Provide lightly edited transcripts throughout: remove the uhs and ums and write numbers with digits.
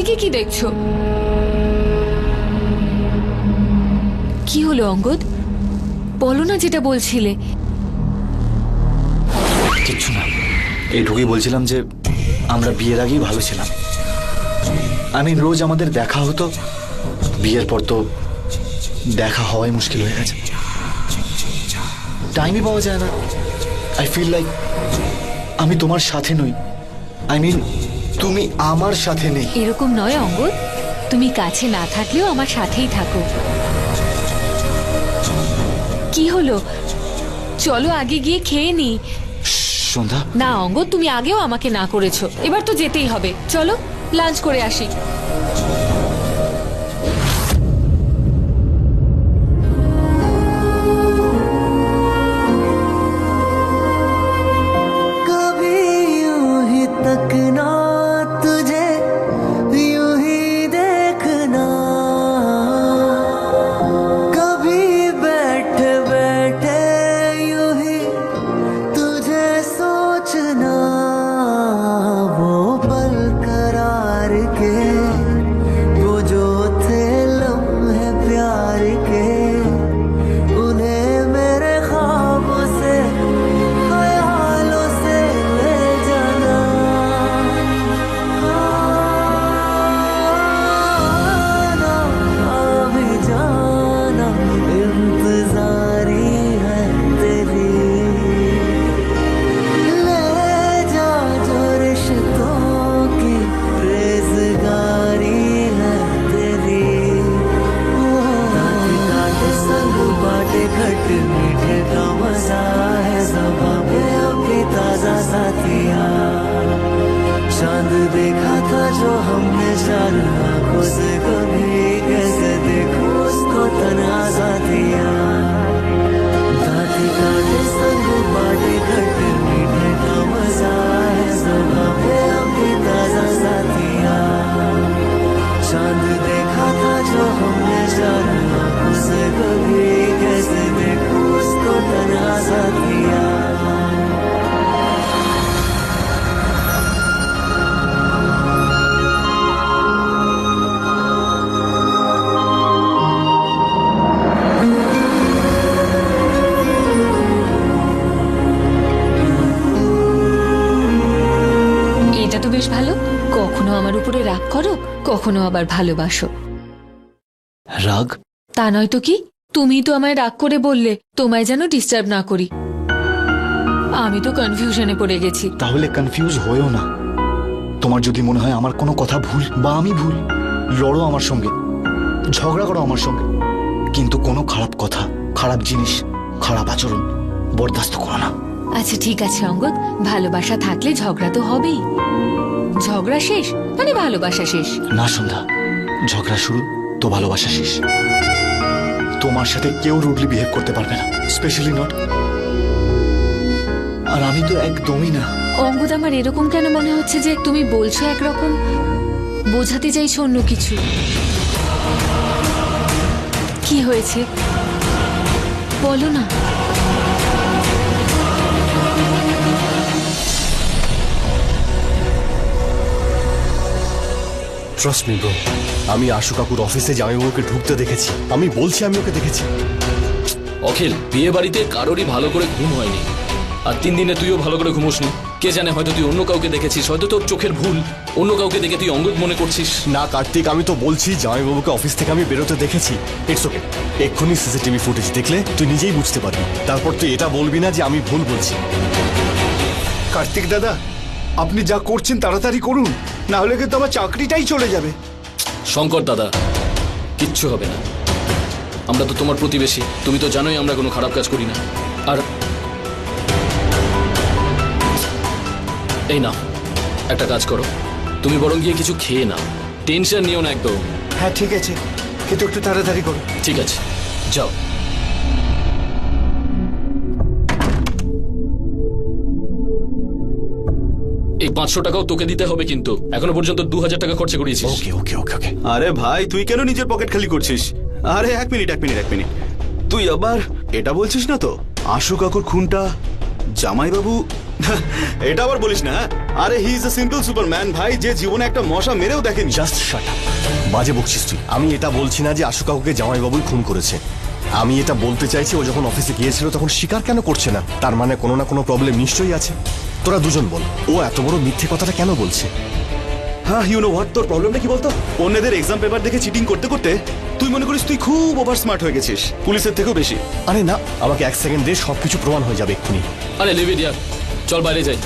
এদিকে কি দেখছো? কি হলো অঙ্গদ? বলো না যেটা বলছিলে। কিচ্ছু না, এইটুকুই বলছিলাম যে আমরা বিয়ের আগেই ভালো ছিলাম। রোজ আমাদের দেখা হতো, বিয়ের পর তো দেখা হওয়াই মুশকিল হয়ে গেছে। টাইমই পাওয়া যায় না। আই ফিল লাইক আমি তোমার সাথে নই। তুমি আমার সাথে নেই। এরকম নয় অঙ্গদ, তুমি কাছে না থাকলেও আমার সাথেই থাকো। কি হলো, চলো আগে গিয়ে খেয়ে নি। সন্ধ্যা, না অঙ্গদ, তুমি আগেও আমাকে না করেছো, এবার তো যেতেই হবে। চলো লাঞ্চ করে আসি। चांद देखा था जो हमने चार आंखों से, कभी कैसे देखूं उसको तनाजा दिया। दादी काटे संग बाटे खट्टे मीठे का मजा है, सब हमें अभी ताजा साथिया। चांद देखा था जो हमने चार आंखों से, कभी कैसे देखूं उसको तनाजा दिया। বেশ ভালো, কখনো আমার উপরে রাগ করো, কখনো আবার ভালোবাসো। রাগ? তা নয় তো কি, তুমি তো আমায় রাগ করে বললে তোমায় যেন ডিস্টার্ব না করি। আমি তো কনফিউশনে পড়ে গেছি। তাহলে কনফিউজ হয়েও না। তোমার যদি মনে হয় আমার কোনো কথা ভুল বা আমি ভুল, লড়ো আমার সঙ্গে, ঝগড়া করো আমার সঙ্গে, কিন্তু কোনো খারাপ কথা, খারাপ জিনিস, খারাপ আচরণ বরদাস্ত করো না। আচ্ছা ঠিক আছে অঙ্গদ, ভালোবাসা থাকলে ঝগড়া তো হবেই। ঝগড়া শেষ মানে ভালোবাসা শেষ। না সন্ধ্যা, ঝগড়া শুরু তো ভালোবাসা শেষ। তোমার সাথে কেউ রুডলি বিহেভ করতে পারবে না, স্পেশালি নট। আর আমি তো একদমই না। অঙ্গদ, আমার এরকম কেন মনে হচ্ছে যে তুমি বলছো একরকম, বোঝাতে চাইছো অন্য কিছু। কি হয়েছে বলো না। ট্রাস্ট মি ব্রো, আমি আশু কাকুর অফিসে জামাইবাবুকে ঢুকতে দেখেছি। আমি বলছি আমি ওকে দেখেছি। অখিল, বিয়ে বাড়িতে কারোরই ভালো করে ঘুম হয়নি, আর 3 দিনে তুইও ভালো করে ঘুমোসনি। কে জানে, হয়তো তুই অন্য কাউকে দেখেছিস, হয়তো তোর চোখের ভুল। অন্য কাউকে দেখে তুই অঙ্গদ মনে করছিস। না কার্তিক, আমি তো বলছি জামাইবাবুকে অফিস থেকে আমি বেরোতে দেখেছি। ইটস ওকে, এক্ষুনি সিসিটিভি ফুটেজ দেখলে তুই নিজেই বুঝতে পারবি। তারপর তুই এটা বলবি না যে আমি ভুল বলছি। কার্তিক দাদা, আপনি যা করছেন তাড়াতাড়ি করুন, না হলে কিন্তু আমার চাকরিটাই চলে যাবে। শঙ্কর দাদা, কিচ্ছু হবে না। আমরা তো তোমার প্রতিবেশী, তুমি তো জানোই আমরা কোনো খারাপ কাজ করি না। আর এই না, একটা কাজ করো, তুমি বরং গিয়ে কিছু খেয়ে নাও, টেনশন নিও না একদম। হ্যাঁ ঠিক আছে, কিন্তু একটু তাড়াতাড়ি করুন। ঠিক আছে, যাও। এই 500 টাকাও তোকে দিতে হবে, কিন্তু এখনো পর্যন্ত 2000 টাকা খরচা করিয়েছিস। ওকে ওকে ওকে ওকে। আরে ভাই, তুই কেন নিজের পকেট খালি করছিস? আরে এক মিনিট, তুই আবার এটা বলছিস না তো আশু কাকুর খুনটা জামাইবাবু এটা আবার বলিস না। আরে he is a simple Superman ভাই, যে জীবনে একটা মশা মেরেও দেখেনি। Just shut up. বাজে বকছিস তুই। আমি এটা বলছি না যে আশু কাকুকে জামাইবাবুই খুন করেছে। আমি এটা বলতে চাইছি ও যখন অফিসে গিয়েছিল তখন স্বীকার কেন করছে না? তার মানে কোনো না কোনো প্রবলেম নিশ্চয়ই আছে। তোরা দুজন বল, ও এত বড় মিথ্যে কথাটা কেন বলছে? হ্যাঁ, ইউ নো হোয়াট, তোর প্রবলেমটা কি বলতো? অন্যদের এক্সাম পেপার দেখে চিটিং করতে করতে তুই মনে করিস তুই খুব ওভার স্মার্ট হয়ে গেছিস, পুলিশের থেকেও বেশি। আরে না, আমাকে 1 সেকেন্ড দিয়ে সবকিছু প্রমাণ হয়ে যাবে এক্ষুনি। আরে লিভ ইট ইয়ার, চল বাইরে যাই।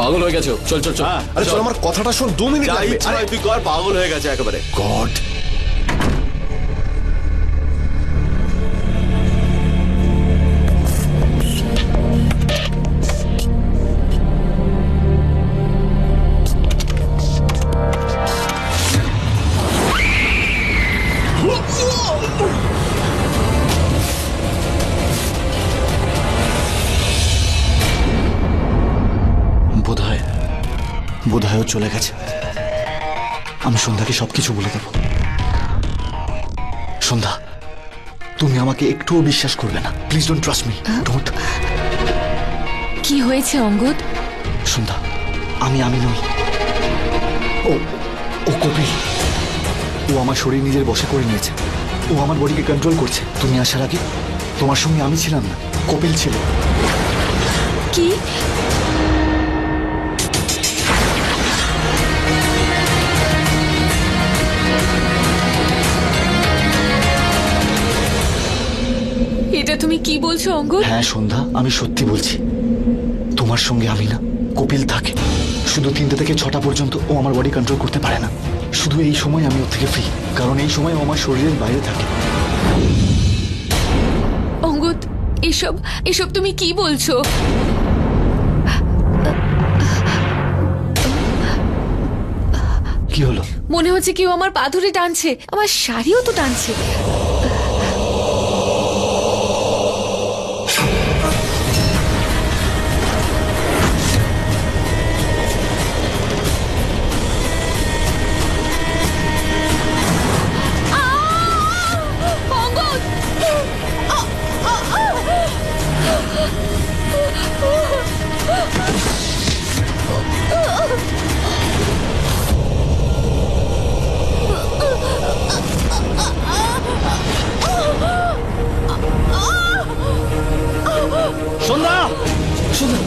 পাগল হয়ে গেছো, চল চল চল। আরে চল, আমার কথাটা শোন, 2 মিনিট যা লাগবে। ইচ্ছা আরে হয় তুই কর, পাগল হয়ে গেছে একেবারে। গড, বোধহয় ও চলে গেছে। আমি সন্ধ্যাকে সবকিছু বলে দেব। সন্ধ্যা, তুমি আমাকে একটুও বিশ্বাস করবে না। Please don't trust me, don't. কি হয়েছে অঙ্গদ? সন্ধ্যা, আমি নই, ও কপিল। ও আমার শরীর নিজের বশে করে নিয়েছে। ও আমার বডিকে কন্ট্রোল করছে। তুমি আসার আগে তোমার সঙ্গে আমি ছিলাম না, কপিল ছিল। কি? এটা তুমি কি বলছো অঙ্গদ? হ্যাঁ সন্ধ্যা, আমি সত্যি বলছি। তোমার সঙ্গে আমি না, কপিল থাকে। শুধু 3টে থেকে 6টা পর্যন্ত ও আমার বডি কন্ট্রোল করতে পারে না। শুধু এই সময় আমি ওর থেকে ফ্রি, কারণ এই সময় ও আমার শরীরের বাইরে থাকে। অঙ্গদ, এসব তুমি কি বলছো? কি হলো? মনে হচ্ছে কেউ আমার পা ধরে টানছে, আমার শাড়িও তো টানছে। Sandhya, Sandhya,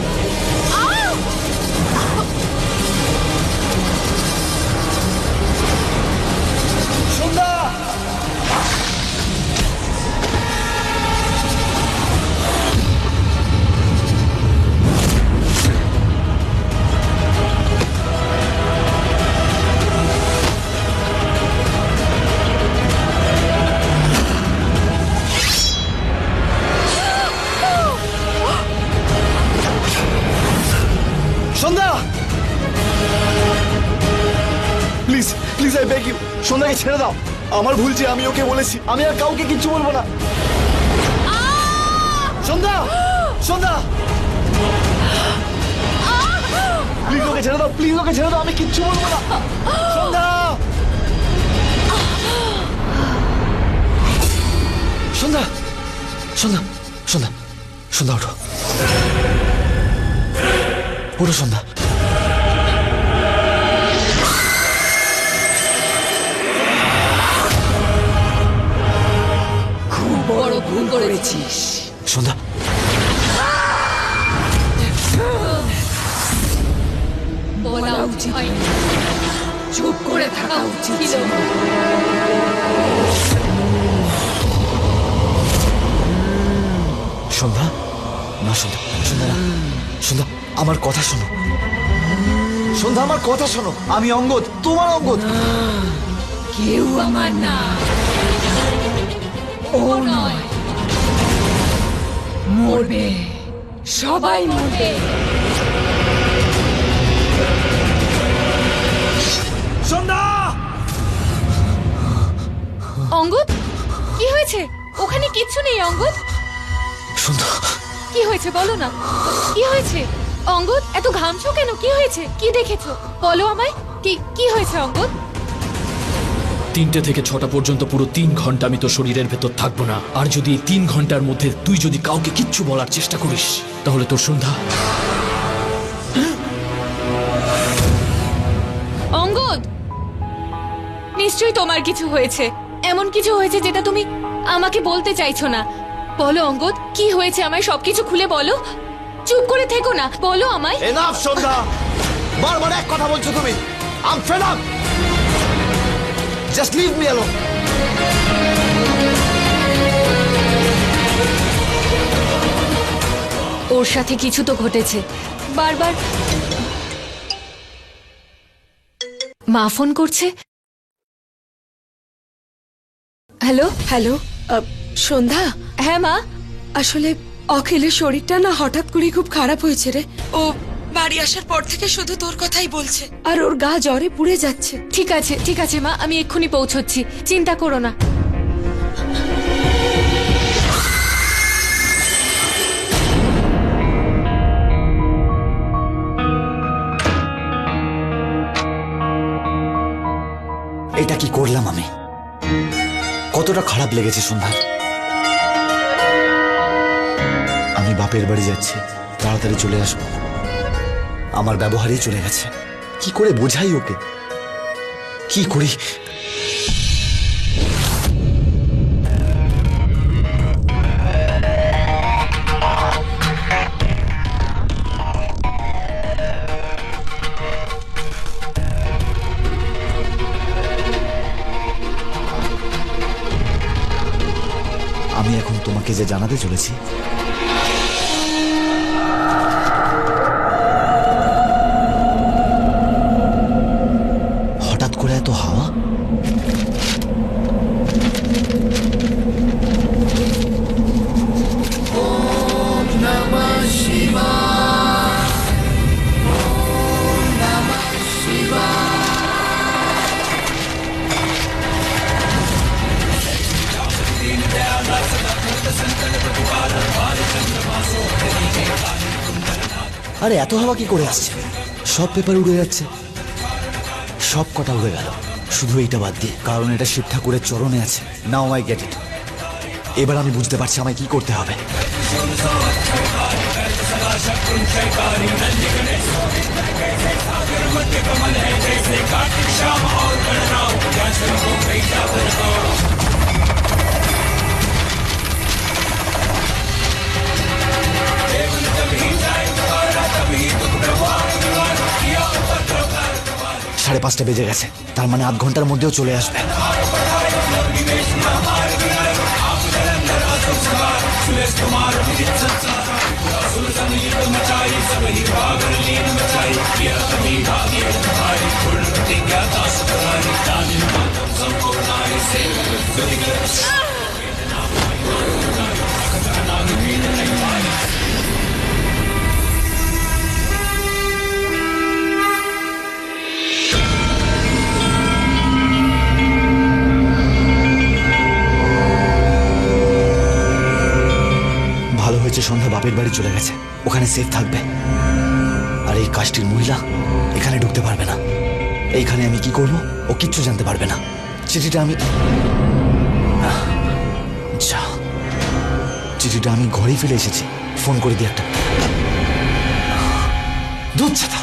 Sandhya. Sandhya, please please I beg you, সন্ধ্যাকে ছেড়ে দাও। আমার ভুল যে আমি ওকে বলেছি। আমি আর কাউকে কিচ্ছু বলবো না। সন্ধ্যা, সন্ধ্যা, প্লিজ ওকে ছেড়ে দাও, প্লিজ ওকে ছেড়ে দাও। আমি কিচ্ছু বলবো না। সন্ধ্যা, সন্ধ্যা, সন্ধ্যা, সন্ধ্যা, সন্ধ্যা, ওঠো, ওঠো সন্ধ্যা। বড় ভুল করেছিস সন্ধ্যা, বলা উচিত হয়নি, চুপ করে থাকা উচিত ছিল। সন্ধ্যা, না সন্ধ্যা, সন্ধ্যা না, সন্ধ্যা আমার কথা শোনো। সন্ধ্যা আমার কথা শোনো। আমি অঙ্গদ, তোমার অঙ্গদ। কেউ আমার না, ও নয়। মরবে, সবাই মরবে। সন্ধ্যা, অঙ্গদ, কি হয়েছে? ওখানে কিচ্ছু নেই অঙ্গদ। সন্ধ্যা, কি হয়েছে বলো না, কি হয়েছে? অঙ্গদ, এত ঘামছো কেন? কি হয়েছে? কি দেখেছো বলো আমায়। কি হয়েছে অঙ্গদ? 3টে থেকে 6টা পর্যন্ত পুরো 3 ঘন্টা আমি তো শরীরের ভেতর থাকবো না। আর যদি এই 3 ঘন্টার মধ্যে তুই যদি কাউকে কিচ্ছু বলার চেষ্টা করিস, তাহলে তোর সন্ধ্যা নিশ্চয়ই তোমার কিছু হয়েছে, এমন কিছু হয়েছে যেটা তুমি আমাকে বলতে চাইছো না। বলো অঙ্গদ, কি হয়েছে আমায় সবকিছু খুলে বলো। চুপ করে থেকো না, বলো আমায়। এনাফ সন্ধ্যা, বারবার এক কথা বলছো তুমি। I am fed up, just leave me alone. ওর সাথে কিছু তো ঘটেছে। বারবার মা ফোন করছে। হ্যালো। হ্যালো, সন্ধ্যা। হ্যাঁ মা। আসলে অখিলের শরীরটা না হঠাৎ করে খুব খারাপ হয়েছে রে। ও বাড়ি আসার পর থেকে শুধু তোর কথাই বলছে, আর ওর গা জ্বরে পুড়ে যাচ্ছে। ঠিক আছে মা, আমি এক্ষুনি পৌঁছচ্ছি, চিন্তা করো না। এটা কি করলাম আমি? কতটা খারাপ লেগেছে সন্ধ্যা। আমি বাপের বাড়ি যাচ্ছি, তাড়াতাড়ি চলে আসবো। আমার ব্যবহারই চলে গেছে। কি করে বোঝাই ওকে, কি করি? আমি এখন তোমাকে যে জানাতে চলেছি, হঠাৎ করে এত হাওয়া। আরে এত হাওয়া কি করে আসছে? সব পেপার উড়ে যাচ্ছে, সব কটা উড়ে গেল, শুধু এইটা বাদ দিয়ে, কারণ এটা শিব ঠাকুরের চরণে আছে। Now I get it. এবার আমি বুঝতে পারছি আমায় কি করতে হবে। সাড়ে 5টা বেজে গেছে, তার মানে আধ ঘন্টার মধ্যেও চলে আসবে। ভালো হয়েছে সন্ধ্যা বাপের বাড়ি চলে গেছে, ওখানে সেফ থাকবে। আর এই কাজটির মহিলা এখানে ঢুকতে পারবে না। এইখানে আমি কি করব ও কিচ্ছু জানতে পারবে না। চিঠিটা আমি যা, চিঠিটা আমি ঘরেই ফেলে এসেছি। ফোন করে দিই একটা। দুধ ছাতা,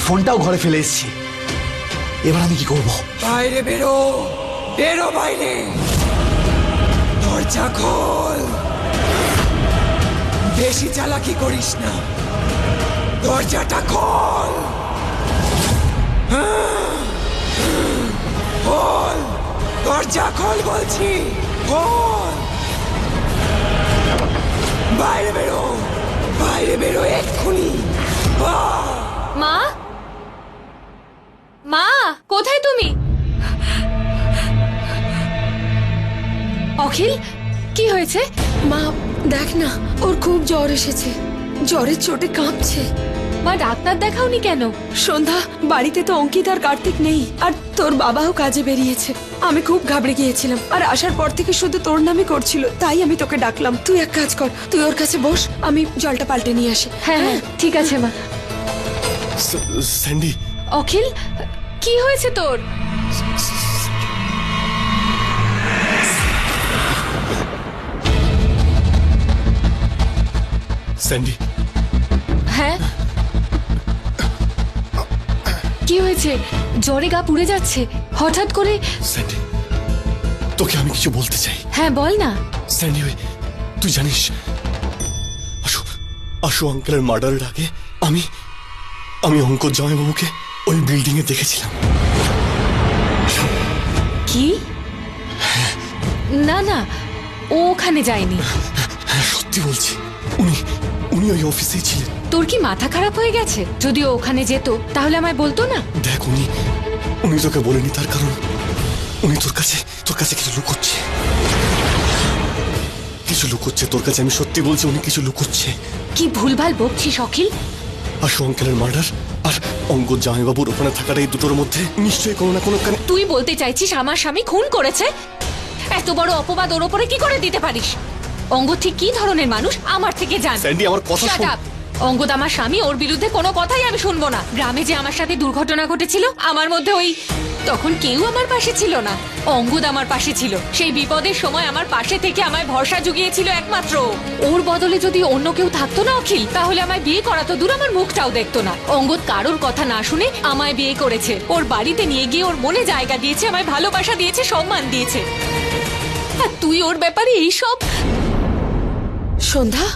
ফোনটাও ঘরে ফেলে এসেছি। এবার আমি কি করব? বাইরে বেরো, বেরো বাইরে, দরজা খোল। বেশি চালাকি করিস না, দরজাটা খোল। খোল, দরজা খোল বলছি, খোল। বাইরে বেরো, বাইরে বেরো এক্ষুনি। মা, মা কোথায় তুমি? অখিল, কি হয়েছে? মা দেখ না, ওর খুব জ্বর এসেছে, জ্বরের চোটে কাঁপছে। মা ডাক্তার দেখাওনি কেন? সন্ধ্যা, বাড়িতে তো অঙ্কিত আর কার্তিক নেই, আর তোর বাবাও কাজে বেরিয়েছে। আমি খুব ঘাবড়ে গিয়েছিলাম, আর আসার পর থেকে শুধু তোর নামই করছিল, তাই আমি তোকে ডাকলাম। তুই এক কাজ কর, তুই ওর কাছে বস, আমি জলটা পাল্টে নিয়ে আসি। হ্যাঁ হ্যাঁ ঠিক আছে মা। স্যান্ডি, অখিল, কি হয়েছে তোর? স্যান্ডি, হ্যাঁ কি হয়েছে? জ্বরে গা পুড়ে যাচ্ছে। হঠাৎ করে? স্যান্ডি, তোকে আমি কিছু বলতে চাই। হ্যাঁ বল না। স্যান্ডি, তুই জানিস আশু আঙ্কেলের মার্ডারের আগে আমি অঙ্কর জামাইবাবুকে ওই বিল্ডিং এ দেখেছিলাম। কি? না না, ও ওখানে যায়নি। হ্যাঁ, সত্যি বলছি, উনি ওই অফিসেই ছিলেন। তোর কি মাথা খারাপ হয়ে গেছে? যদি ও ওখানে যেত তাহলে আমায় বলতো না? দেখ, উনি তোকে বলেনি, তার কারণ উনি তোর কাছে কিছু লুকোচ্ছে। তোর কাছে, আমি সত্যি বলছি, উনি কিছু লুকোচ্ছে। কি ভুলভাল বকছিস অখিল? আশু আঙ্কেলের মার্ডার আর অঙ্গদ জামাইবাবুর ওখানে থাকাটা, এই দুটোর মধ্যে নিশ্চয়ই কোনো না কোনো তুই বলতে চাইছিস আমার স্বামী খুন করেছে? এত বড় অপবাদ ওর ওপরে কি করে দিতে পারিস? অঙ্গদ ঠিক কি ধরনের মানুষ আমার থেকে জান। স্যান্ডি, আমার কথা Shut শোন। up! অঙ্গদ আমার স্বামী, ওর বিরুদ্ধে কোনো কথাই আমি শুনবো না। গ্রামে যে আমার সাথে দুর্ঘটনা ঘটেছিল, আমার মধ্যে তখন কেউ আমার পাশে ছিল না। অঙ্গদ আমার পাশে ছিল। সেই বিপদের সময় আমার পাশে থেকে আমায় ভরসা জুগিয়েছিল একমাত্র। ওর বদলে যদি অন্য কেউ থাকতো না অখিল, তাহলে আমায় বিয়ে করাতো দূর, আমার মুখটাও দেখতো না। অঙ্গদ কারোর কথা না শুনে আমায় বিয়ে করেছে। ওর বাড়িতে নিয়ে গিয়ে ওর মনে জায়গা দিয়েছে, আমায় ভালোবাসা দিয়েছে, সম্মান দিয়েছে। আর তুই ওর ব্যাপারে এইসব? সন্ধ্যা,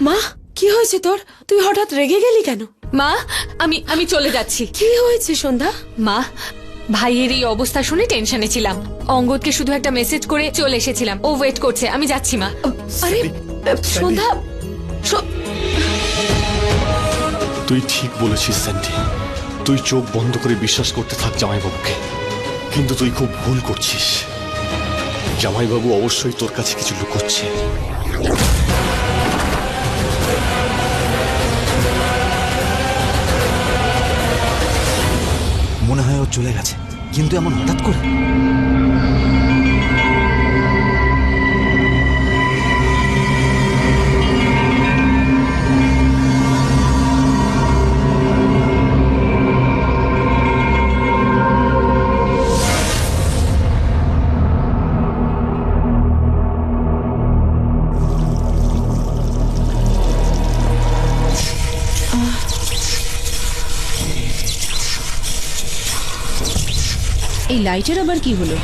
মা কি হয়েছে তোর? তুই হঠাৎ রেগে গেলি কেন? মা, আমি চলে যাচ্ছি। কি হয়েছে সন্ধ্যা? মা, ভাইয়ের এই অবস্থা শুনে টেনশনে ছিলাম। অঙ্গদকে শুধু একটা মেসেজ করে চলে এসেছিলাম। ও ওয়েট করছে, আমি যাচ্ছি মা। আরে সন্ধ্যা, তুই ঠিক বলেছিস স্যান্ডি, তুই চোখ বন্ধ করে বিশ্বাস করতে থাক জামাইবাবুকে। কিন্তু তুই খুব ভুল করছিস। জামাইবাবু অবশ্যই তোর কাছে কিছু লুকোচ্ছে। মনে হয় ও চলে গেছে, কিন্তু এমন হঠাৎ করে? এই লাইটের আবার কি হলো?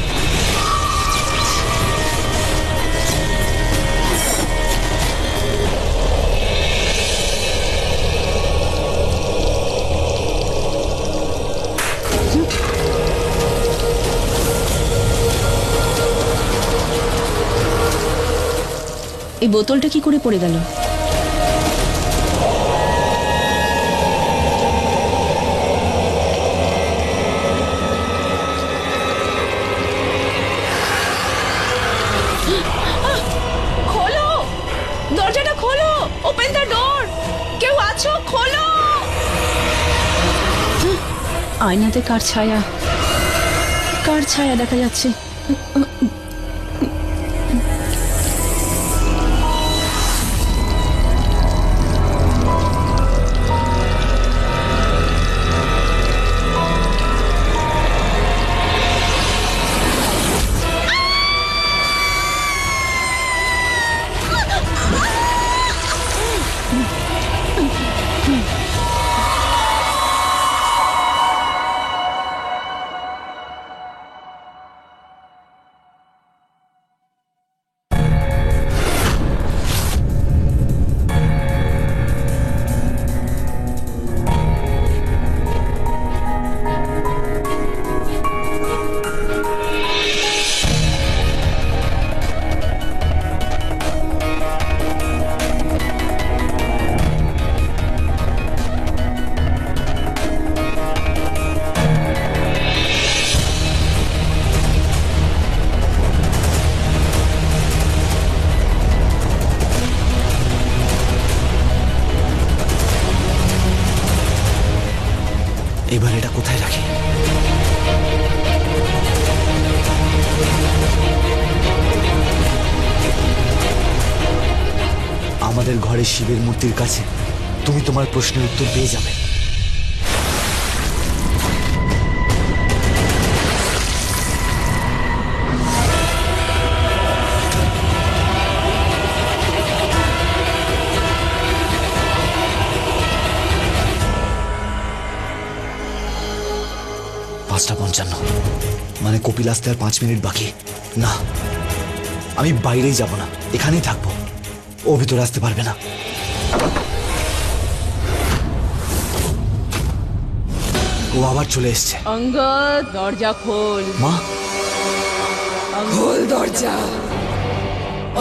এই বোতলটা কি করে পড়ে গেল? খোলো, দরজাটা খোলো। Open the door. কেউ আছো? খোলো। আয়নাতে কার ছায়া দেখা যাচ্ছে। এবার এটা কোথায় রাখি? আমাদের ঘরে শিবের মূর্তির কাছে তুমি তোমার প্রশ্নের উত্তর পেয়ে যাবে। পাঁচটা 55। মানে কপিল আসতে আর 5 মিনিট বাকি। না, আমি বাইরেই যাব না, এখানেই থাকবো। ও ভিতরে আসতে পারবে না। ও আবার চলে এসছে। অঙ্গদ, দরজা খোল। মা, খোল দরজা।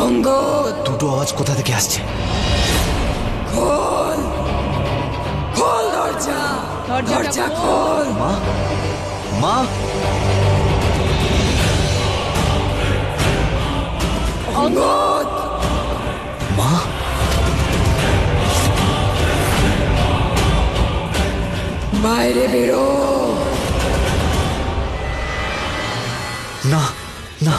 অঙ্গদ, দুটো আওয়াজ কোথা থেকে আসছে? খোল খোল দরজা। দরজা খোল। মা, মা, অঙ্গদ, মা, বাইরে বেরো। না না,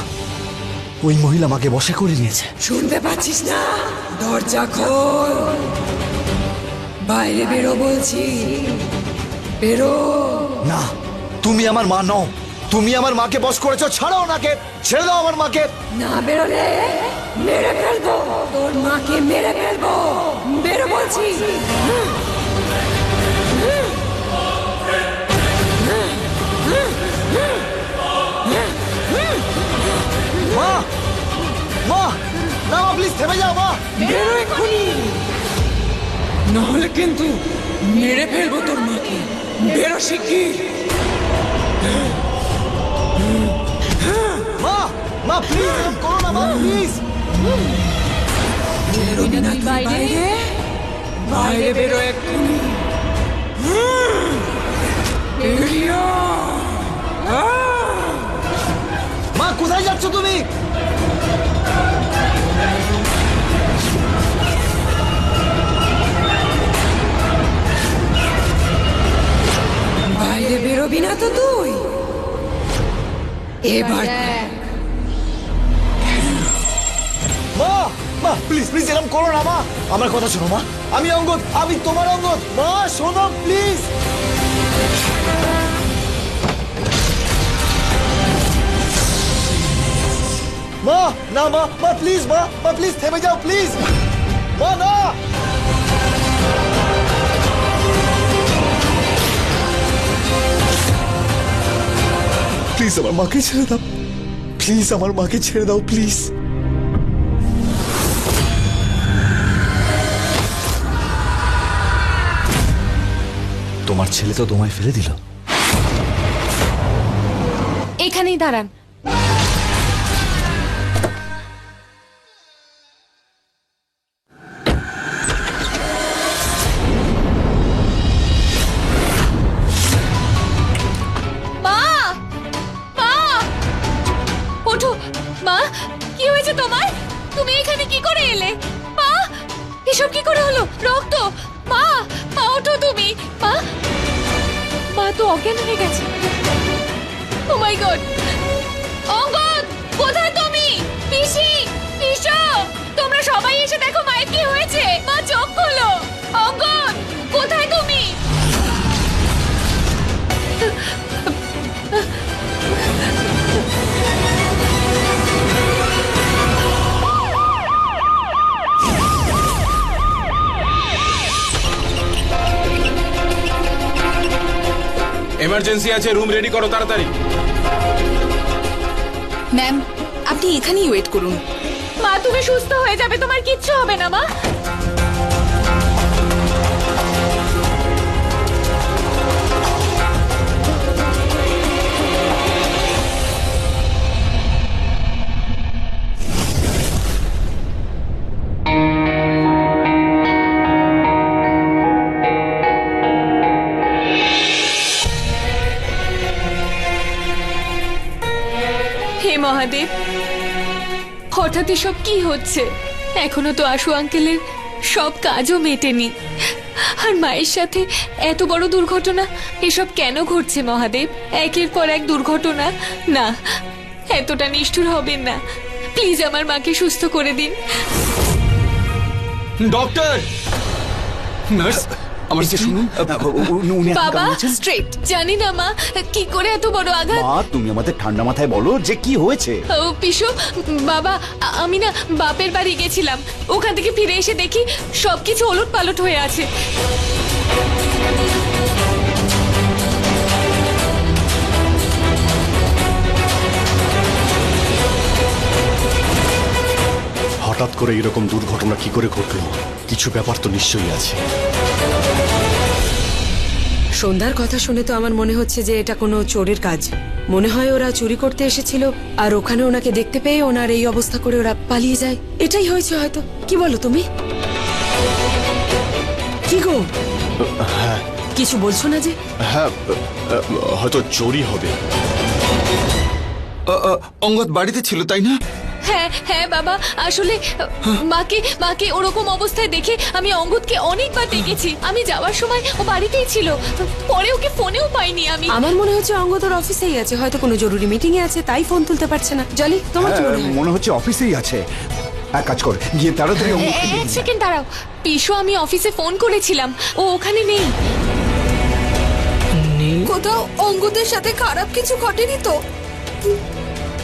ওই মহিলা মাকে বশে করে নিয়েছে। শুনতে পাচ্ছিস না? দরজা খোল, বাইরে বেরো বলছি। বেরো। না, তুমি আমার মা নও। তুমি আমার মাকে বশ করেছো। ছাড়ো ওনাকে, ছেড়ে দাও আমার মাকে। না বেরোলে মেরে ফেলবো, তোর মাকে মেরে ফেলবো। বেরো বলছি। মা, মা, না মা, প্লিজ থেমে যাও মা। বেরো এক্ষুনি, নাহলে কিন্তু মেরে ফেলবো তোর মাকে। বেরো শিগগির। মা, মা প্লিজ এরকম করো না মা, প্লিজ। বেরোবি না তুই বাইরে? বাইরে বেরো এক্ষুনি। বেরিয়ে আয়। মা, কোথায় যাচ্ছ তুমি? বাইরে বেরোবি না তো তুই? এবার দেখ। মা, মা প্লিজ প্লিজ এরকম করো না মা। আমার কথা শোনো মা, আমি অঙ্গদ, আমি তোমার অঙ্গদ। মা শোনো প্লিজ। মা, না মা, মা প্লিজ, মা, মা প্লিজ থেমে যাও প্লিজ। মা না। প্লিজ আমার মাকে ছেড়ে দাও, প্লিজ আমার মাকে ছেড়ে দাও প্লিজ। তোমার ছেলে তো তোমায় ফেলে দিল। এখানেই দাঁড়ান। মা, মা, ওঠো। মা, কি হয়েছে তোমার? তুমি এখানে কি করে এলে? মা, এসব কি করে হলো? রক্ত। মা, মা ওঠো তুমি। মা, মা তো অজ্ঞান হয়ে গেছে। ও মাই গড! অঙ্গদ, কোথায় তুমি? পিসি, পিসো, তোমরা সবাই এসে দেখো মায়ের কি হয়েছে। মা চোখ খোলো। অঙ্গদ, কোথায় তুমি? এমার্জেন্সি আছে, রুম রেডি করো তাড়াতাড়ি। ম্যাম, আপনি এখানেই ওয়েট করুন। মা তুমি সুস্থ হয়ে যাবে, তোমার কিচ্ছু হবে না মা। হে মহাদেব, হঠাৎ এসব কি হচ্ছে? এখনো তো আশু আঙ্কেলের সব কাজও মেটেনি, আর মায়ের সাথে এত বড় দুর্ঘটনা। এসব কেন ঘটছে মহাদেব? একের পর এক দুর্ঘটনা। না, এতটা নিষ্ঠুর হবেন না। প্লিজ আমার মাকে সুস্থ করে দিন। ডক্টর, নার্স, আমার কি শুনুন। বাবা স্ট্রেট। জানি না মা, কি করে এত বড় আঘাত। মা, তুমি আমাদের ঠান্ডা মাথায় বলো যে কি হয়েছে। ও পিসু, বাবা আমি না বাপের বাড়ি গেছিলাম, ওখান থেকে ফিরে এসে দেখি সবকিছু ওলট পালট হয়ে আছে। করে এরকম দুর্ঘটনা কি করে ঘটলো? কিছু ব্যাপার তো নিশ্চয়ই আছে। সন্ধ্যার কথা শুনে তো আমার মনে হচ্ছে যে এটা কোনো চোরের কাজ। মনে হয় ওরা চুরি করতে এসেছিল আর ওখানে ওনাকে দেখতে পেয়ে ওনার এই অবস্থা করে ওরা পালিয়ে যায়। এটাই হয়েছে হয়তো। কি বলো তুমি? কি গো, হ্যাঁ কিছু বলছো না যে? হ্যাঁ, হয়তো চোরই হবে। অঙ্গদ বাড়িতে ছিল তাই না? হ্যাঁ হ্যাঁ বাবা, আসলে মাকে ওরকম অবস্থায় দেখে আমি অঙ্গদকে অনেকবার দেখেছি। আমি যাওয়ার সময় ও বাড়িতেই ছিল, পরে ওকে ফোনেও পাইনি আমি। আমার মনে হচ্ছে অঙ্গদ ওর অফিসেই আছে, হয়তো কোনো জরুরি মিটিং এ আছে তাই ফোন তুলতে পারছে না। জলি, তোমার কি মনে হয়? মনে হচ্ছে অফিসেই আছে। এক কাজ কর, গিয়ে তাড়াতাড়ি অঙ্গদকে এক সেকেন্ড দাঁড়াও পিসো, আমি অফিসে ফোন করেছিলাম, ও ওখানে নেই। কোথাও অঙ্গদের সাথে খারাপ কিছু ঘটেনি তো?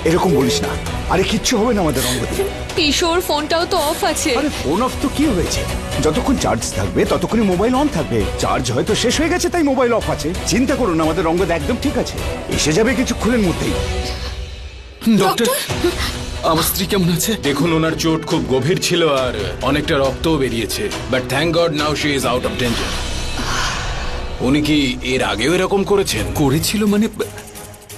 এরকম বলিস না। আরে কিচ্ছু হবে না আমাদের অঙ্গদের। পিসোর ফোনটাও তো অফ আছে। আরে ফোন অফ তো কি হয়েছে? যতক্ষণ চার্জ থাকবে ততক্ষণই মোবাইল অন থাকবে। চার্জ হয়তো শেষ হয়ে গেছে তাই মোবাইল অফ আছে। চিন্তা করুন, আমাদের অঙ্গদ একদম ঠিক আছে, এসে যাবে কিছুক্ষণের মধ্যেই। ডক্টর, আমার স্ত্রী কেমন আছে? দেখুন, ওনার চোট খুব গভীর ছিল আর অনেকটা রক্তও বেরিয়েছে, but thank god now she is out of danger. উনি কি এর আগেও এরকম করেছেন? করেছিল মানে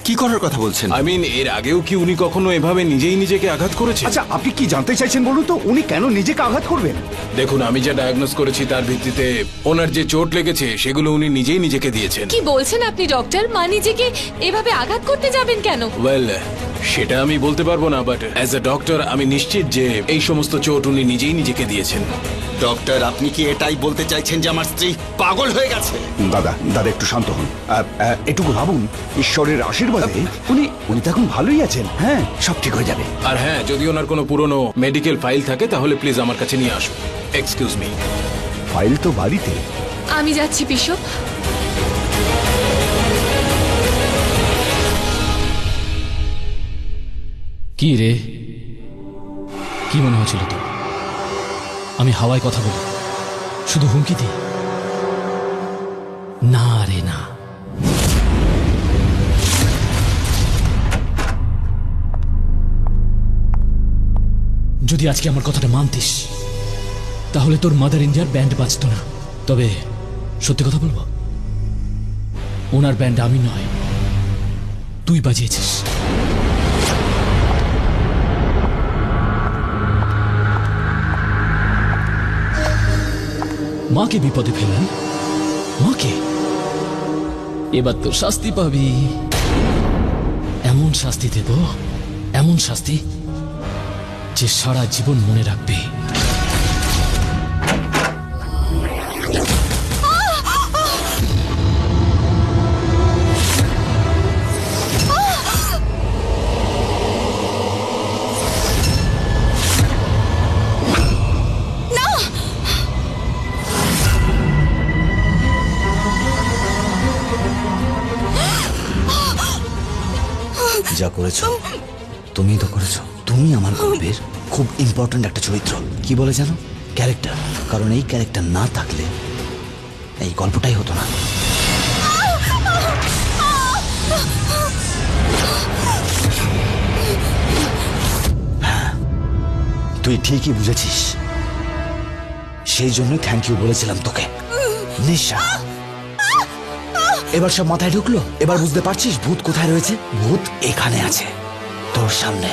কি করার কথা বলছেন? আই মিন, এর আগেও কি উনি কখনো এভাবে নিজেই নিজেকে আঘাত করেছেন? আচ্ছা, আপনি কি জানতে চাইছেন বলুন তো? উনি কেন নিজেকে আঘাত করবেন? দেখুন, আমি যা ডায়াগনোজ করেছি তার ভিত্তিতে ওনার যে চোট লেগেছে সেগুলো উনি নিজেই নিজেকে দিয়েছেন। কি বলছেন আপনি ডক্টর? মা নিজেকে এভাবে আঘাত করতে যাবেন কেন? ওয়েল, সেটা আমি বলতে পারবো না, বাট অ্যাজ এ ডক্টর আমি নিশ্চিত যে এই সমস্ত চোট উনি নিজেই নিজেকে দিয়েছেন। ডক্টর, আপনি কি এটাই বলতে চাইছেন যে আমার স্ত্রী পাগল হয়ে গেছে? দাদা দাদা একটু শান্ত হন। এটুকু ভাবুন, ঈশ্বরের আশীর্বাদে উনি তো এখন ভালোই আছেন। হ্যাঁ, সব ঠিক হয়ে যাবে। আর হ্যাঁ, যদি ওনার কোনো পুরনো মেডিকেল ফাইল থাকে তাহলে প্লিজ আমার কাছে নিয়ে আসুন। Excuse me. ফাইল তো বাড়িতে। আমি যাচ্ছি পিসো। কি রে, কি মনে হচ্ছিল তো? আমি হাওয়ায় কথা বলি, শুধু হুমকি দিই? না রে না, যদি আজকে আমার কথাটা মানতিস তাহলে তোর মাদার ইন্ডিয়ার ব্যান্ড বাজতো না। তবে সত্যি কথা বলবো, ওনার ব্যান্ড আমি নয়, তুই বাজিয়েছিস। মাকে বিপদে ফেললি, মাকে। এবার তো শাস্তি পাবি। এমন শাস্তি দেব, এমন শাস্তি যে সারা জীবন মনে রাখবে। যা করেছো তুমিই তো করেছো। তুমি আমার গল্পের খুব ইম্পর্ট্যান্ট একটা চরিত্র। কি বলে জানো? ক্যারেক্টার। কারণ এই ক্যারেক্টার না থাকলে এই গল্পটাই হতো না। হ্যাঁ, তুই ঠিকই বুঝেছিস, সেই জন্যই থ্যাংক ইউ বলেছিলাম তোকে। নিশা, এবার সব মাথায় ঢুকলো? এবার বুঝতে পারছিস ভূত কোথায় রয়েছে? ভূত এখানে আছে, তোর সামনে।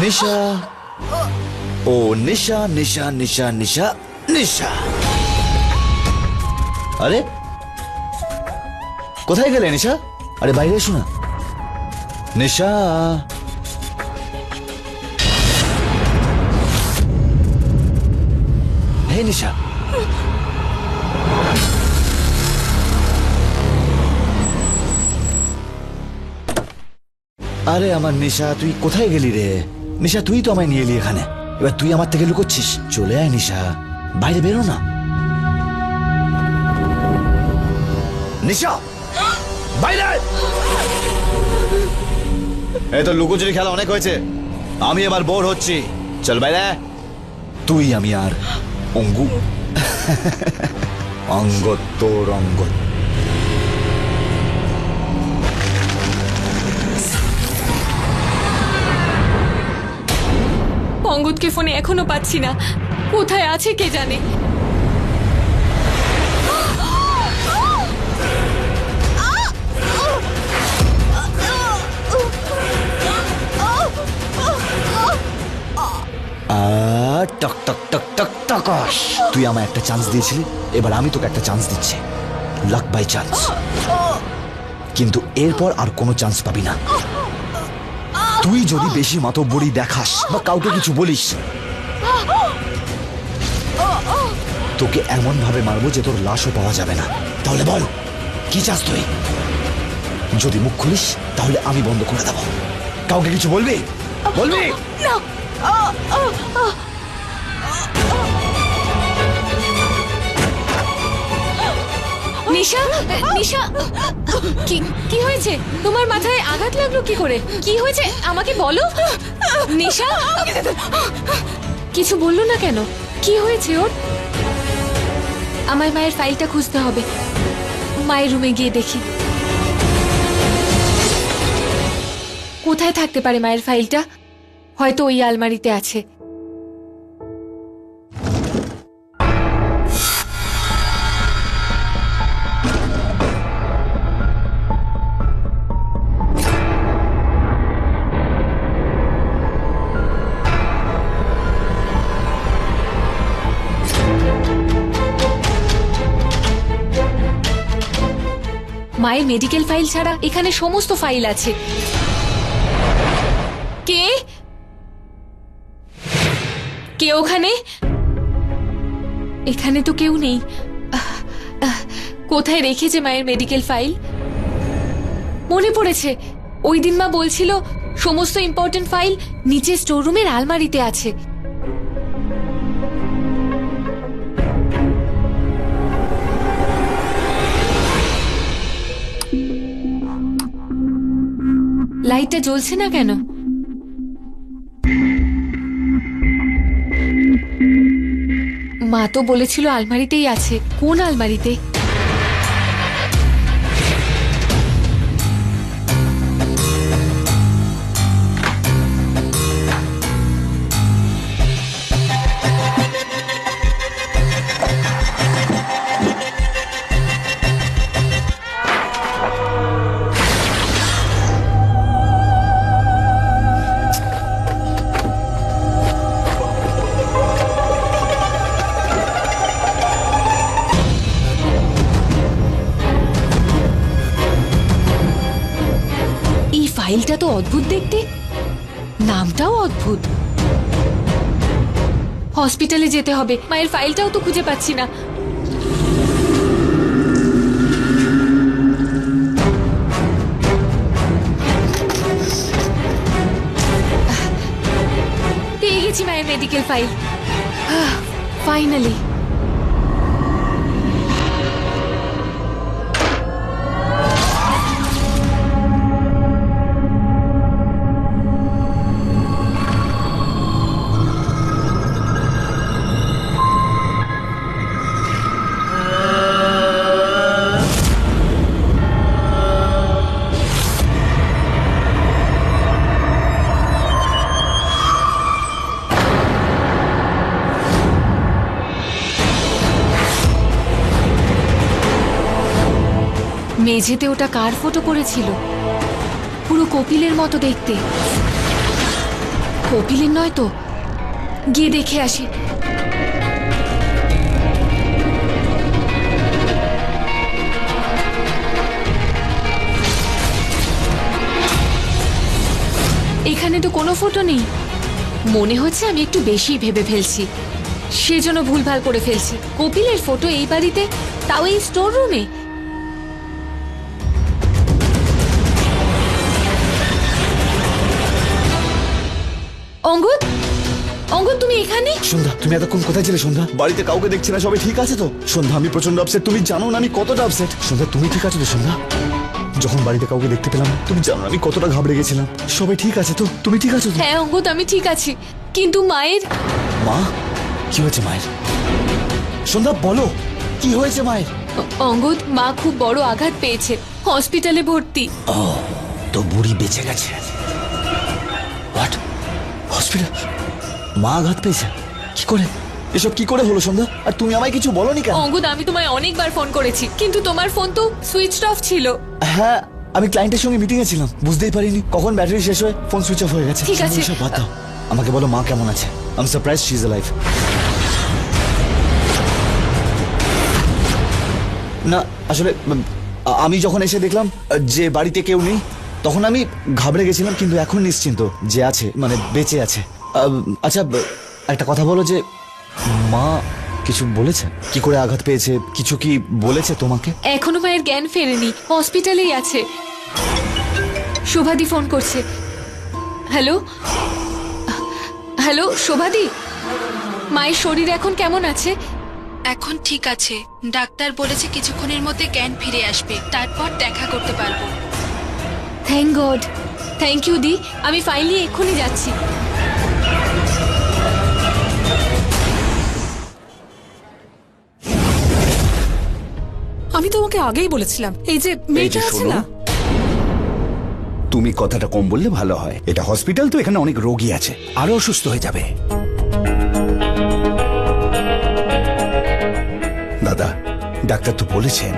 নিশা ও নিশা নিশা নিশা নিশা নিশা। আরে কোথায় গেলে নিশা? আরে বাইরে এসো না নিশা। হে নিশা, আরে আমার নিশা তুই কোথায় গেলি রে? নিশা তুই তো আমায় নিয়ে এলি এখানে, এবার তুই আমার থেকে লুকোচ্ছিস। চলে আয় নিশা, বাইরে বেরো না নিশা, বাইরে আয়। এই তো লুকোচুরি খেলা অনেক হয়েছে, আমি এবার বোর হচ্ছি, চল বাইরে। তুই আমি আর অঙ্গু অঙ্গত তোর অঙ্গত। অঙ্গদকে ফোনে এখনো পাচ্ছি না, কোথায় আছে কে জানে। টক টক টক টক টকস। তুই আমায় একটা চান্স দিয়েছিলি, এবার আমি তোকে একটা চান্স দিচ্ছি, লাক বাই চান্স। কিন্তু এরপর আর কোনো চান্স পাবি না। তুই যদি বেশি মাতব্বরি দেখাস বা কাউকে কিছু বলিস, তোকে এমন ভাবে মারবো যে তোর লাশও পাওয়া যাবে না। তাহলে বল কি চাস তুই? যদি মুখ খুলিস তাহলে আমি বন্ধ করে দেবো। কাউকে কিছু বলবি? বলবি না। নিশা, নিশা, কি হয়েছে তোমার? মাথায় আঘাত লাগলো কি করে? কি হয়েছে আমাকে বলো নিশা। কিছু বললো না কেন? কি হয়েছে ওর? আমার মায়ের ফাইলটা খুঁজতে হবে, মায়ের রুমে গিয়ে দেখি কোথায় থাকতে পারে মায়ের ফাইলটা। হয়তো ওই আলমারিতে আছে। মায়ের মেডিকেল ফাইল ছাড়া এখানে সমস্ত ফাইল আছে। কে কে ওখানে? এখানে তো কেউ নেই। কোথায় রেখেছে মায়ের মেডিকেল ফাইল? মনে পড়েছে, ওই দিন মা বলছিল সমস্ত ইম্পর্টেন্ট ফাইল নিচে স্টোররুমের আলমারিতে আছে। লাইটটা জ্বলছে না কেন? মা তো বলেছিল আলমারিতেই আছে। কোন আলমারিতে? ফাইলটা তো অদ্ভুত দেখতে, নামটাও অদ্ভুত। হসপিটালে যেতে হবে, মায়ের ফাইলটাও তো খুঁজে পাচ্ছি না। পেয়ে গেছি মায়ের মেডিকেল ফাইল, ফাইনালি। মেঝেতে ওটা কার ফটো পড়েছিল? পুরো কপিলের মতো দেখতে। কপিলের নয় তো, গিয়ে দেখে আসি। এখানে তো কোনো ফটো নেই। মনে হচ্ছে আমি একটু বেশি ভেবে ফেলছি, সেজন্য ভুলভাল করে ফেলছি। কপিলের ফটো এই বাড়িতে, তাও এই স্টোর রুমে। অঙ্গদ, অঙ্গদ তুমি এখানে? সন্ধ্যা, তুমি এতক্ষণ কোথায় ছিলে সন্ধ্যা? বাড়িতে কাউকে দেখছি না, সবাই ঠিক আছে তো? সন্ধ্যা, আমি প্রচন্ড আপসেট, তুমি জানো না আমি কতটা আপসেট। সন্ধ্যা, তুমি ঠিক আছো তো সন্ধ্যা? যখন বাড়িতে কাউকে দেখতে পেলাম না, তুমি জানো আমি কতটা ঘাবড়ে গেছিলাম। সবাই ঠিক আছে তো? তুমি ঠিক আছো তো? হ্যাঁ অঙ্গদ, আমি ঠিক আছি, কিন্তু মায়ের। মা, কি হয়েছে মায়ের? সন্ধ্যা বলো, কি হয়েছে মায়ের? অঙ্গদ, মা খুব বড় আঘাত পেয়েছে, হসপিটালে ভর্তি। ও, তো বুড়ি বেঁচে গেছে। হোয়াট? হসপিটাল? মা আঘাত পেয়েছে? কি করে? এসব কি করে হলো সন্ধ্যা? আর তুমি আমায় কিছু বলোনি কেন? অঙ্গদ, আমি তোমায় অনেকবার ফোন করেছি, কিন্তু তোমার ফোন তো সুইচড অফ ছিল। হ্যাঁ, আমি ক্লায়েন্টের সঙ্গে মিটিং এ ছিলাম, বুঝতেই পারিনি কখন ব্যাটারি শেষ হয়ে ফোন সুইচ অফ হয়ে গেছে। ঠিক আছে। সব বাদ দাও, আমাকে বলো মা কেমন আছে? I am surprised she is alive. না আসলে আমি যখন এসে দেখলাম যে বাড়িতে কেউ নেই, তখন আমি ঘাবড়ে গেছিলাম, কিন্তু এখন নিশ্চিন্ত যে আছে, মানে বেঁচে আছে। আচ্ছা, একটা কথা বলো, যে মা কিছু বলেছে? কি করে আঘাত পেয়েছে কিছু কি বলেছে তোমাকে? এখনো মায়ের জ্ঞান ফেরেনি, হসপিটালেই আছে। শোভাদি ফোন করছে। হ্যালো, হ্যালো শোভাদি, মায়ের শরীর এখন কেমন আছে? এখন ঠিক আছে, ডাক্তার বলেছে কিছুক্ষণের মধ্যে জ্ঞান ফিরে আসবে, তারপর দেখা করতে পারবো। Thank god. থ্যাংক ইউ দি, আমি ফাইল নিয়ে এক্ষুনি যাচ্ছি। আমি তোমাকে আগেই বলেছিলাম, এই যে মেয়েটা আছে শোনো, না, তুমি কথাটা কম বললে ভালো হয়। এটা হসপিটাল তো, এখানে অনেক রোগী আছে, আরো অসুস্থ হয়ে যাবে। দাদা, ডাক্তার তো বলেছেন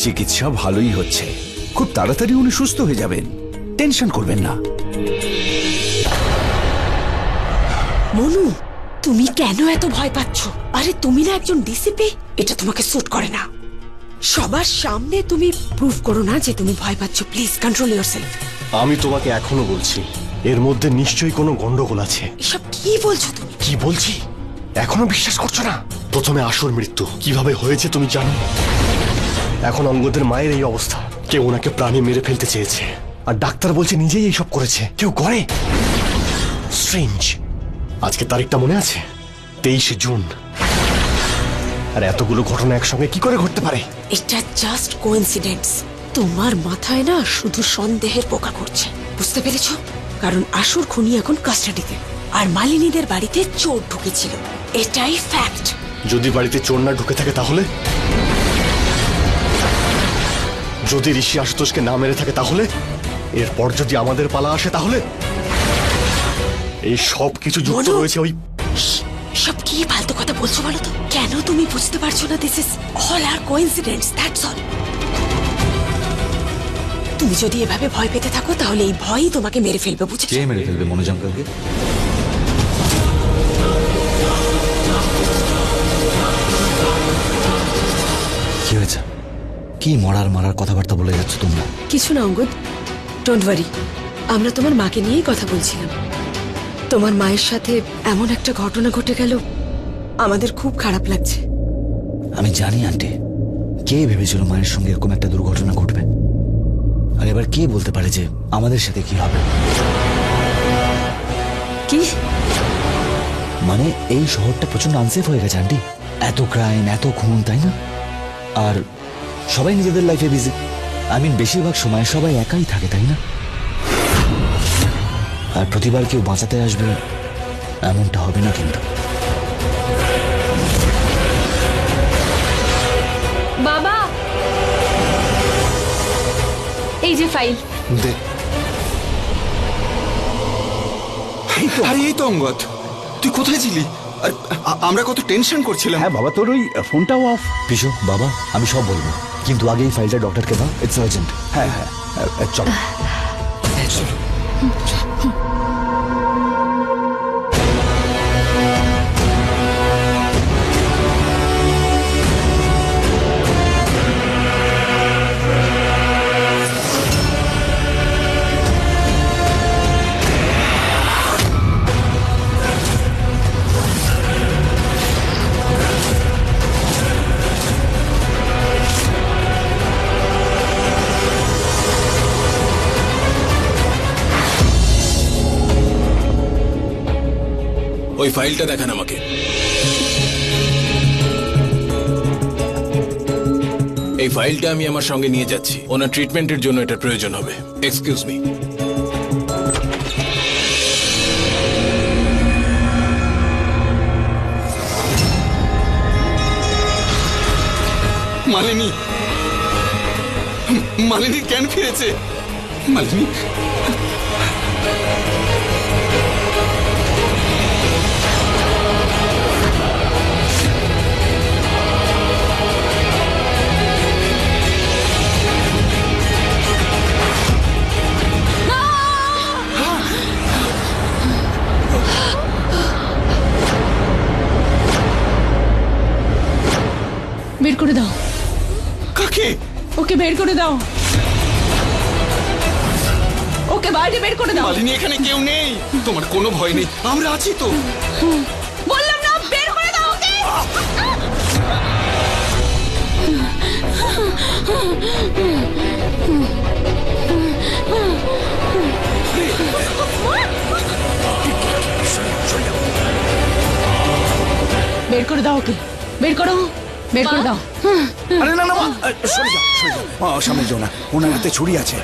চিকিৎসা ভালোই হচ্ছে, খুব তাড়াতাড়ি উনি সুস্থ হয়ে যাবেন, টেনশন করবেন না। মনু, তুমি কেন এত ভয় পাচ্ছ? আরে তুমি না একজন ডিসিপি, এটা তোমাকে স্যুট করে না। সবার সামনে তুমি প্রুফ করো না যে তুমি ভয় পাচ্ছ। Please control yourself. আমি তোমাকে এখনো বলছি, এর মধ্যে নিশ্চয়ই কোনো গন্ডগোল আছে। এসব কি বলছো তুমি? কি বলছি? এখনো বিশ্বাস করছো না? প্রথমে আসল মৃত্যু কিভাবে হয়েছে তুমি জানো? এখন অঙ্গদের মায়ের এই অবস্থা, কেউ ওনাকে প্রাণে মেরে ফেলতে চেয়েছে, আর ডাক্তার বলছে নিজেই এইসব করেছে। কেউ করে? স্ট্রেঞ্জ। আজকে তারিখটা মনে আছে? 23শে জুন। আর এতগুলো ঘটনা একসঙ্গে কি করে ঘটতে পারে? এটা জাস্ট কোইন্সিডেন্স। তোমার মাথায় না শুধু সন্দেহের পোকা করছে, বুঝতে পেরেছো? কারণ আসুর খুনি এখন কাস্টাডিতে, আর মালিনীদের বাড়িতে চোর ঢুকেছিল, এটাই ফ্যাক্ট। যদি বাড়িতে চোর না ঢুকে থাকে তাহলে? যদি ঋষি আশুতোষকে না মেরে থাকে তাহলে? এরপর যদি আমাদের পালা আসে তাহলে? এই সব কিছু যুক্ত বলো। রয়েছে ওই। সব কি ফালতু কথা বলছো বলো তো? কেন তুমি বুঝতে পারছো না? দিস ইজ অল আর কোইন্সিডেন্স, দ্যাটস অল। তুমি যদি এভাবে ভয় পেতে থাকো তাহলে এই ভয়ই তোমাকে মেরে ফেলবে, বুঝেছো? কে মেরে ফেলবে মনোজ আঙ্কেলকে? কি হয়েছে? কি মরার মারার কথাবার্তা বলে যাচ্ছ তোমরা? কিছু না অঙ্গদ, ডোন্ট ওয়ারি। আমরা তোমার মাকে নিয়েই কথা বলছিলাম। তোমার মায়ের সাথে এমন একটা ঘটনা ঘটে গেল, আমাদের খুব খারাপ লাগছে। আমি জানি আন্টি, কে ভেবেছিল মায়ের সঙ্গে এরকম একটা দুর্ঘটনা ঘটবে? আর এবার কে বলতে পারে যে আমাদের সাথে কি হবে? কি মানে এই শহরটা প্রচন্ড আনসেফ হয়ে গেছে আন্টি। এত ক্রাইম, এত খুন, তাই না? আর সবাই নিজেদের লাইফে বিজি। বেশিরভাগ সময় সবাই একাই থাকে, তাই না? আর প্রতিবার কেউ বাঁচাতে আসবে এমনটা হবে না কিন্তু। বাবা, এই যে ফাইল। আরে এই তো অঙ্গদ, তুই কোথায় ছিলি? আর আমরা কত টেনশন করছিলাম। হ্যাঁ বাবা, তোর ওই ফোনটাও অফ। পিসু, বাবা, আমি সব বলবো, কিন্তু আগে এই ফাইলটা ডক্টরকে দাও, ইটস আর্জেন্ট। হ্যাঁ হ্যাঁ, চলো। ওই ফাইলটা দেখান আমাকে। এই ফাইলটা আমি আমার সঙ্গে নিয়ে যাচ্ছি, ওনার ট্রিটমেন্টের জন্য এটা প্রয়োজন হবে। Excuse me. মালিনী, মালিনীর জ্ঞান ফিরেছে। মালিনী, বের করে দাও, কাকে? ওকে বের করে দাও, ওকে বাইরে বের করে দাও। মালিনী, এখানে কেউ নেই, তোমার কোনো ভয় নেই, আমরা আছি তো। বললাম না বের করে দাও ওকে। বের করে দাও ওকে, বের করো, বের করে দাও। আরে না না মা, সরে যাও, সরে যাও। মা, সামনে যাও না, ওনার হাতে ছুরি আছে।